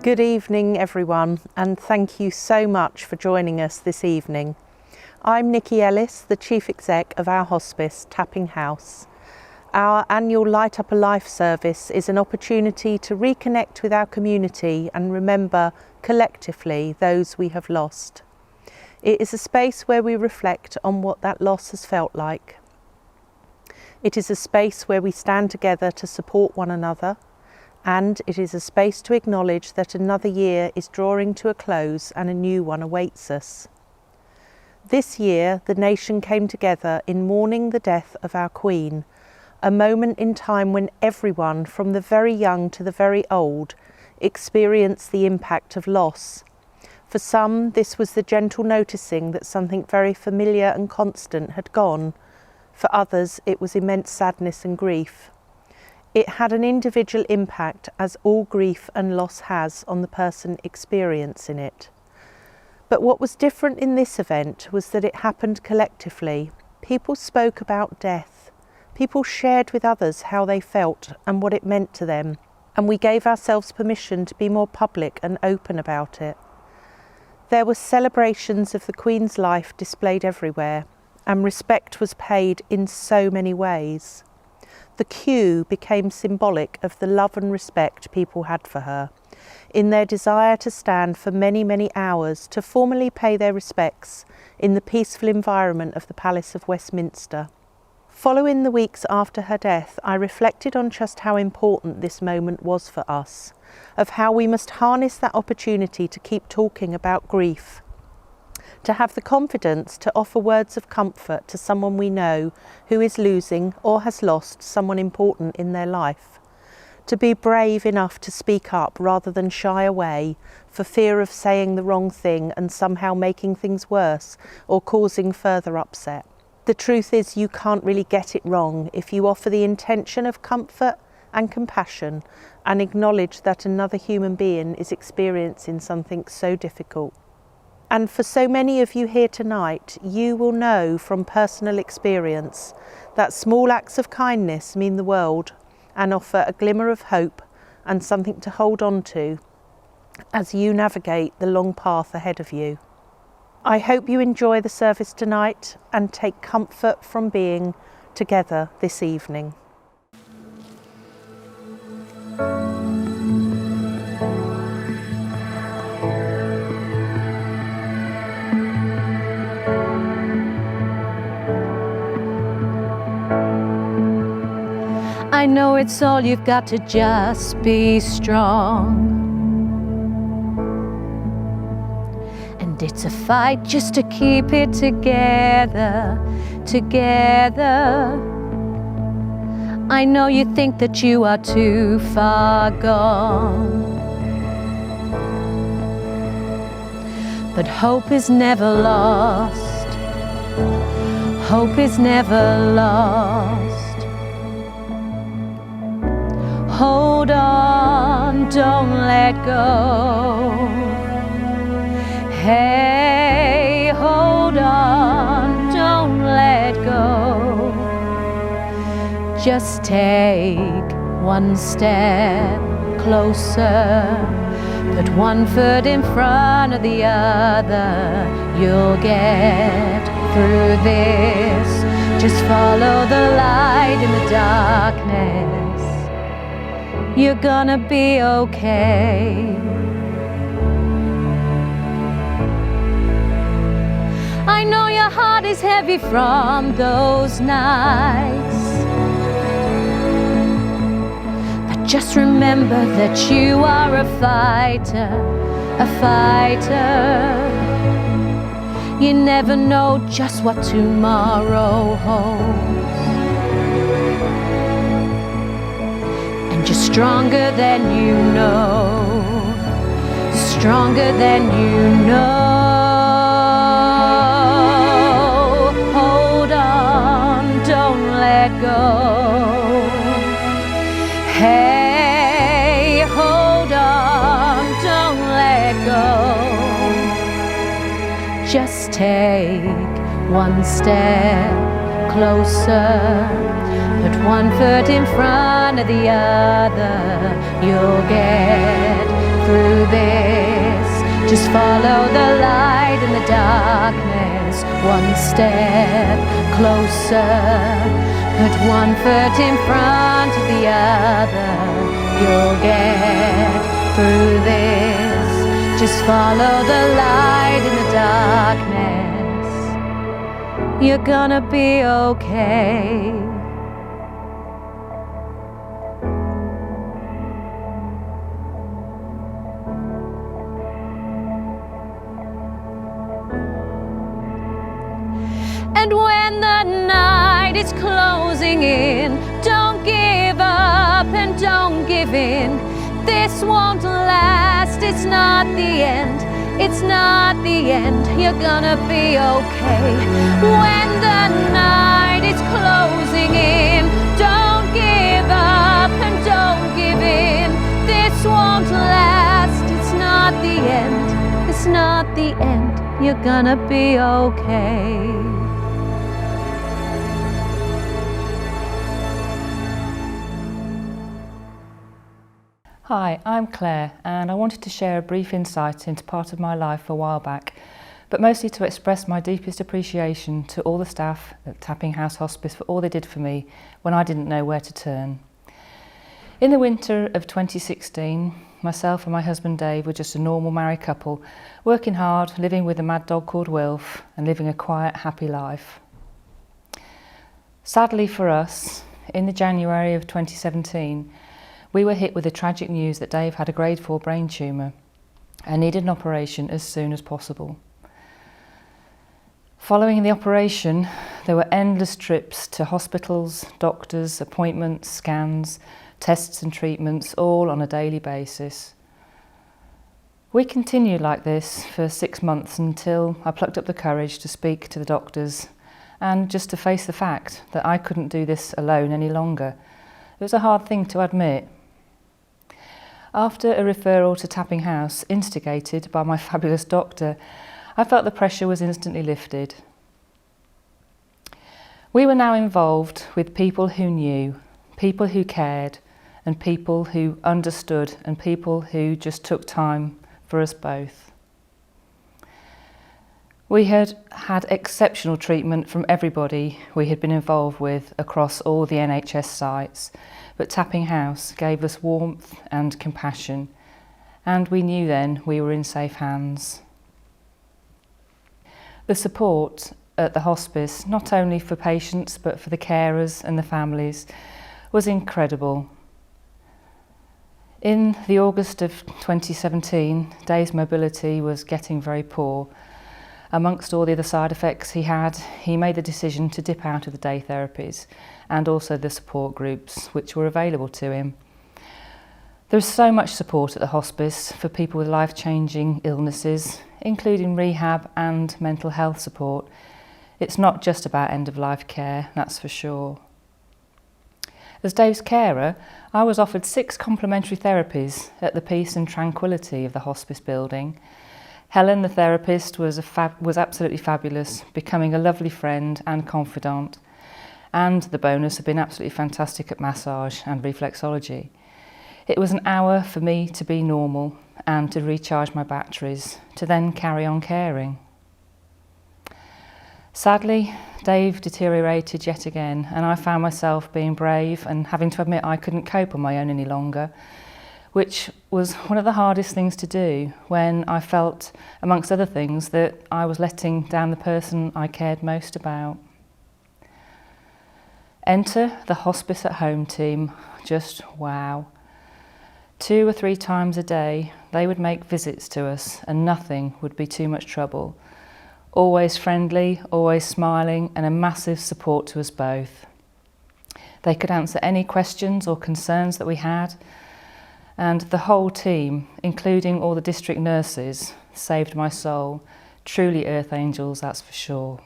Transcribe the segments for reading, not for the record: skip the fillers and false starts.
Good evening everyone, and thank you so much for joining us this evening. I'm Nikki Ellis, the Chief Exec of our hospice, Tapping House. Our annual Light Up a Life service is an opportunity to reconnect with our community and remember collectively those we have lost. It is a space where we reflect on what that loss has felt like. It is a space where we stand together to support one another, and it is a space to acknowledge that another year is drawing to a close and a new one awaits us. This year, the nation came together in mourning the death of our Queen, a moment in time when everyone, from the very young to the very old, experienced the impact of loss. For some, this was the gentle noticing that something very familiar and constant had gone. For others, it was immense sadness and grief. It had an individual impact, as all grief and loss has on the person experiencing it. But what was different in this event was that it happened collectively. People spoke about death. People shared with others how they felt and what it meant to them. And we gave ourselves permission to be more public and open about it. There were celebrations of the Queen's life displayed everywhere, and respect was paid in so many ways. The queue became symbolic of the love and respect people had for her, in their desire to stand for many, many hours to formally pay their respects in the peaceful environment of the Palace of Westminster. Following the weeks after her death, I reflected on just how important this moment was for us, of how we must harness that opportunity to keep talking about grief, to have the confidence to offer words of comfort to someone we know who is losing or has lost someone important in their life, to be brave enough to speak up rather than shy away for fear of saying the wrong thing and somehow making things worse or causing further upset. The truth is, you can't really get it wrong if you offer the intention of comfort and compassion and acknowledge that another human being is experiencing something so difficult. And for so many of you here tonight, you will know from personal experience that small acts of kindness mean the world and offer a glimmer of hope and something to hold on to as you navigate the long path ahead of you. I hope you enjoy the service tonight and take comfort from being together this evening. I know it's all you've got to just be strong. And it's a fight just to keep it together, together. I know you think that you are too far gone, but hope is never lost. Hope is never lost. Hold on, don't let go. Hey, hold on, don't let go. Just take one step closer. Put one foot in front of the other. You'll get through this. Just follow the light in the darkness. You're gonna be okay. I know your heart is heavy from those nights, but just remember that you are a fighter, a fighter. You never know just what tomorrow holds. You're stronger than you know, stronger than you know. Hold on, don't let go. Hey, hold on, don't let go. Just take one step closer. Put one foot in front of the other. You'll get through this. Just follow the light in the darkness, one step closer. Put one foot in front of the other. You'll get through this. Just follow the light in the darkness. You're gonna be okay. And when the night is closing in, don't give up and don't give in. This won't last, it's not the end, it's not the end. You're gonna be okay. When the night is closing in, don't give up and don't give in. This won't last, it's not the end, it's not the end. You're gonna be okay. Hi, I'm Claire and I wanted to share a brief insight into part of my life a while back, but mostly to express my deepest appreciation to all the staff at Tapping House Hospice for all they did for me when I didn't know where to turn. In the winter of 2016, myself and my husband Dave were just a normal married couple, working hard, living with a mad dog called Wilf and living a quiet, happy life. Sadly for us, in the January of 2017, we were hit with the tragic news that Dave had a grade 4 brain tumour and needed an operation as soon as possible. Following the operation, there were endless trips to hospitals, doctors, appointments, scans, tests and treatments, all on a daily basis. We continued like this for 6 months until I plucked up the courage to speak to the doctors and just to face the fact that I couldn't do this alone any longer. It was a hard thing to admit. After a referral to Tapping House, instigated by my fabulous doctor, I felt the pressure was instantly lifted. We were now involved with people who knew, people who cared, and people who understood, and people who just took time for us both. We had had exceptional treatment from everybody we had been involved with across all the NHS sites, but Tapping House gave us warmth and compassion, and we knew then we were in safe hands. The support at the hospice, not only for patients but for the carers and the families, was incredible. In the August of 2017, Dave's mobility was getting very poor. Amongst all the other side effects he made the decision to dip out of the day therapies and also the support groups which were available to him. There's so much support at the hospice for people with life-changing illnesses, including rehab and mental health support. It's not just about end-of-life care, that's for sure. As Dave's carer, I was offered 6 complementary therapies at the peace and tranquility of the hospice building. Helen, the therapist, was absolutely fabulous, becoming a lovely friend and confidant. And the bonus had been absolutely fantastic at massage and reflexology. It was an hour for me to be normal and to recharge my batteries, to then carry on caring. Sadly, Dave deteriorated yet again, and I found myself being brave and having to admit I couldn't cope on my own any longer, which was one of the hardest things to do when I felt, amongst other things, that I was letting down the person I cared most about. Enter the Hospice at Home team. Just wow. 2 or 3 times a day, they would make visits to us and nothing would be too much trouble. Always friendly, always smiling, and a massive support to us both. They could answer any questions or concerns that we had, and the whole team, including all the district nurses, saved my soul. Truly earth angels, that's for sure.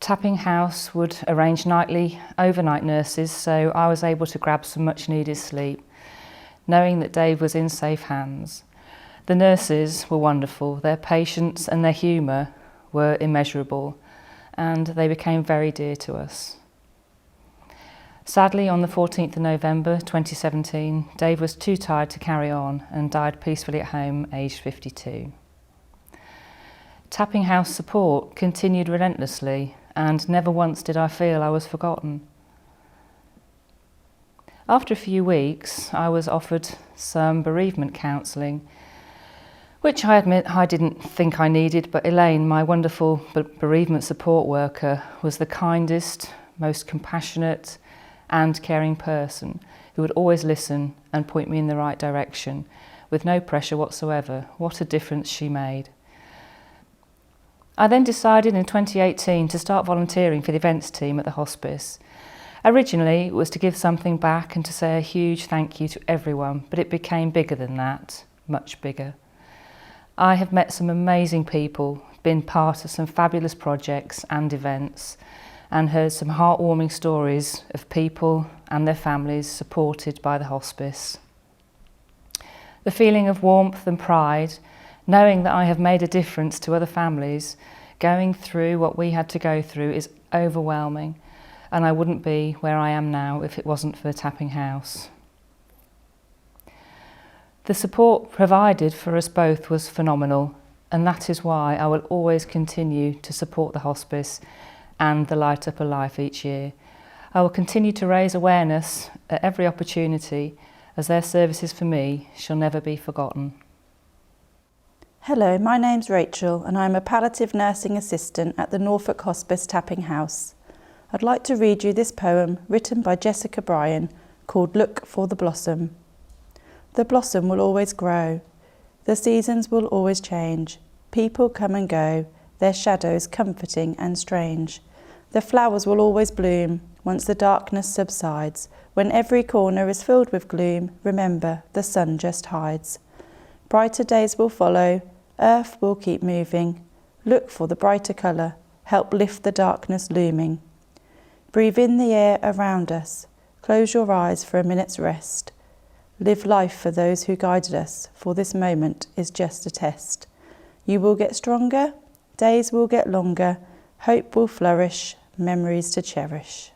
Tapping House would arrange nightly overnight nurses, so I was able to grab some much needed sleep, knowing that Dave was in safe hands. The nurses were wonderful, their patience and their humour were immeasurable, and they became very dear to us. Sadly, on the 14th of November 2017, Dave was too tired to carry on and died peacefully at home, aged 52. Tapping House support continued relentlessly, and never once did I feel I was forgotten. After a few weeks, I was offered some bereavement counselling, which I admit I didn't think I needed, but Elaine, my wonderful bereavement support worker, was the kindest, most compassionate and caring person who would always listen and point me in the right direction with no pressure whatsoever. What a difference she made. I then decided in 2018 to start volunteering for the events team at the hospice. Originally, it was to give something back and to say a huge thank you to everyone, but it became bigger than that, much bigger. I have met some amazing people, been part of some fabulous projects and events, and heard some heartwarming stories of people and their families supported by the hospice. The feeling of warmth and pride, knowing that I have made a difference to other families, going through what we had to go through, is overwhelming, and I wouldn't be where I am now if it wasn't for the Tapping House. The support provided for us both was phenomenal, and that is why I will always continue to support the hospice and the Light Up a Life each year. I will continue to raise awareness at every opportunity, as their services for me shall never be forgotten. Hello, my name's Rachel and I'm a palliative nursing assistant at the Norfolk Hospice Tapping House. I'd like to read you this poem written by Jessica Bryan called Look for the Blossom. The blossom will always grow. The seasons will always change. People come and go, their shadows comforting and strange. The flowers will always bloom once the darkness subsides. When every corner is filled with gloom, remember the sun just hides. Brighter days will follow, earth will keep moving. Look for the brighter colour, help lift the darkness looming. Breathe in the air around us, close your eyes for a minute's rest. Live life for those who guided us, for this moment is just a test. You will get stronger, days will get longer, hope will flourish, memories to cherish.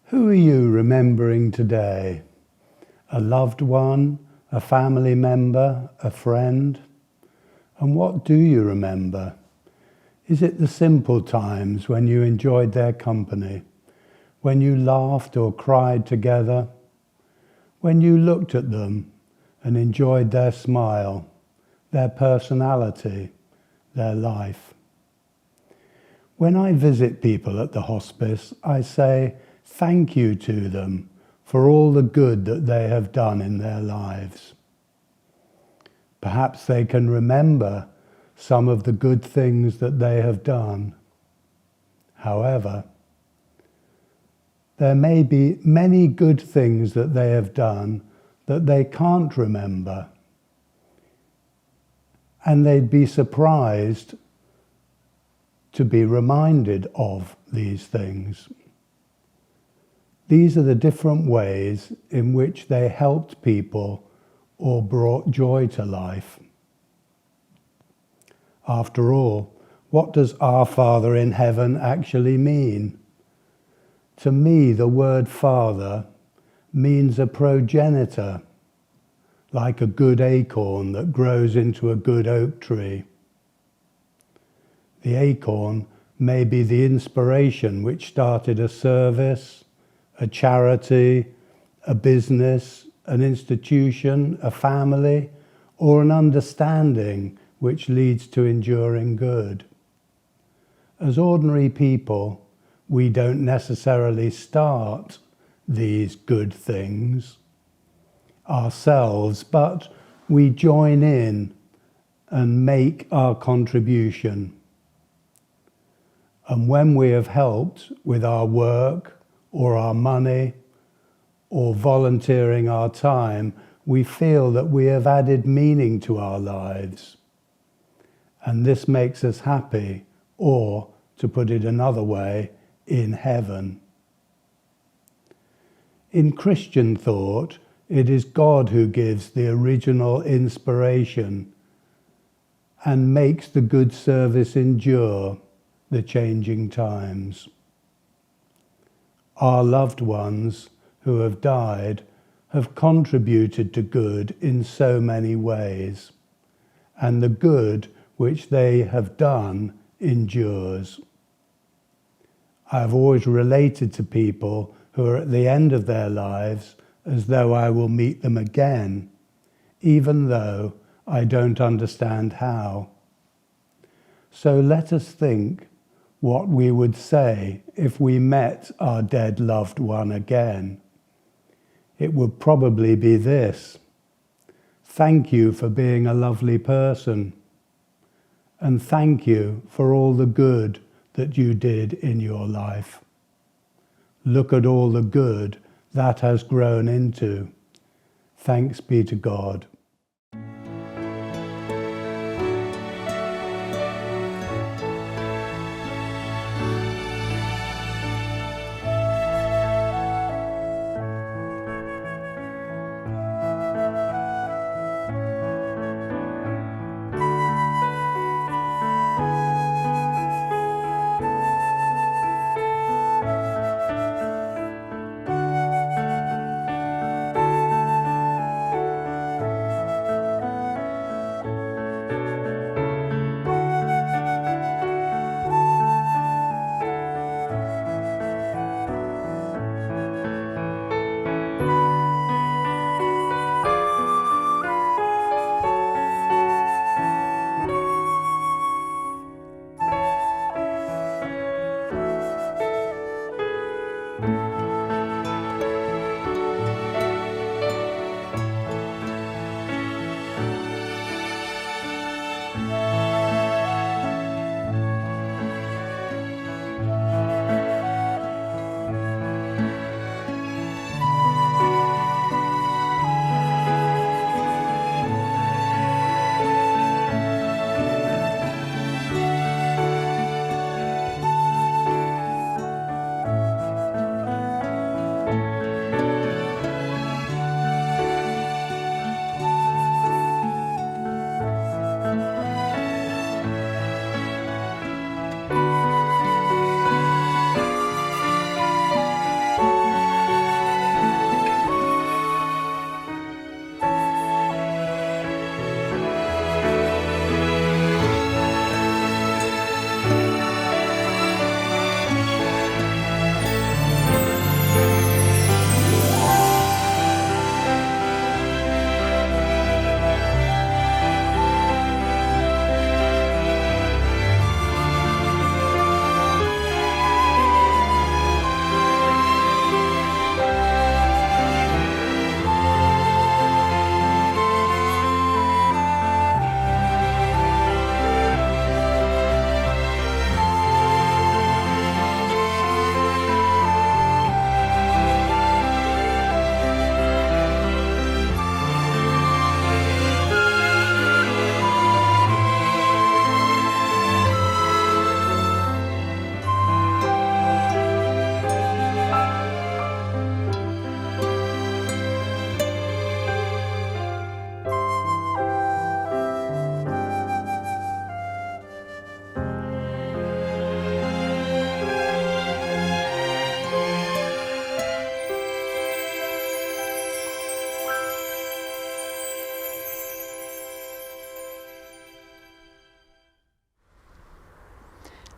Who are you remembering today? A loved one, a family member, a friend? And what do you remember? Is it the simple times when you enjoyed their company, when you laughed or cried together, when you looked at them and enjoyed their smile, their personality, their life? When I visit people at the hospice, I say thank you to them for all the good that they have done in their lives. Perhaps they can remember some of the good things that they have done. However, There may be many good things that they have done that they can't remember. And they'd be surprised to be reminded of these things. These are the different ways in which they helped people or brought joy to life. After all, what does Our Father in Heaven actually mean? To me, the word Father means a progenitor, like a good acorn that grows into a good oak tree. The acorn may be the inspiration which started a service, a charity, a business, an institution, a family, or an understanding which leads to enduring good. As ordinary people, we don't necessarily start these good things ourselves, but we join in and make our contribution. And when we have helped with our work or our money or volunteering our time, we feel that we have added meaning to our lives. And this makes us happy, or, to put it another way, in heaven. In Christian thought, it is God who gives the original inspiration and makes the good service endure the changing times. Our loved ones who have died have contributed to good in so many ways, and the good which they have done endures. I have always related to people who are at the end of their lives as though I will meet them again, even though I don't understand how. So let us think what we would say if we met our dead loved one again. It would probably be this: thank you for being a lovely person, and thank you for all the good that you did in your life. Look at all the good that has grown into. Thanks be to God.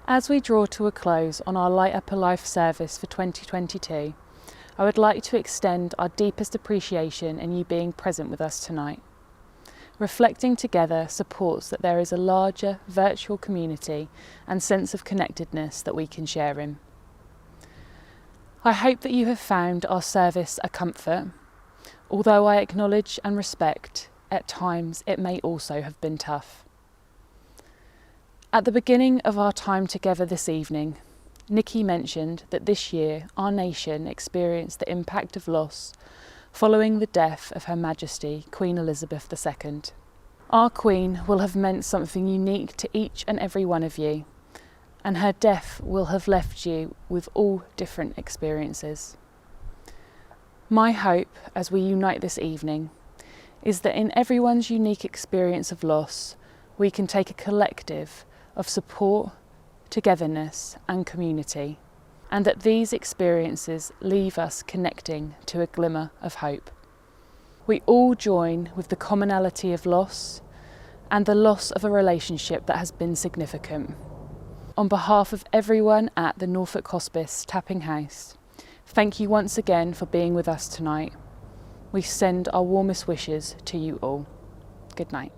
As we draw to a close on our Light Up a Life service for 2022, I would like to extend our deepest appreciation in you being present with us tonight. Reflecting together supports that there is a larger virtual community and sense of connectedness that we can share in. I hope that you have found our service a comfort, although I acknowledge and respect at times it may also have been tough. At the beginning of our time together this evening, Nikki mentioned that this year our nation experienced the impact of loss following the death of Her Majesty Queen Elizabeth II. Our Queen will have meant something unique to each and every one of you, and her death will have left you with all different experiences. My hope as we unite this evening is that in everyone's unique experience of loss, we can take a collective of support, togetherness and community, and that these experiences leave us connecting to a glimmer of hope. We all join with the commonality of loss and the loss of a relationship that has been significant. On behalf of everyone at the Norfolk Hospice Tapping House, thank you once again for being with us tonight. We send our warmest wishes to you all. Good night.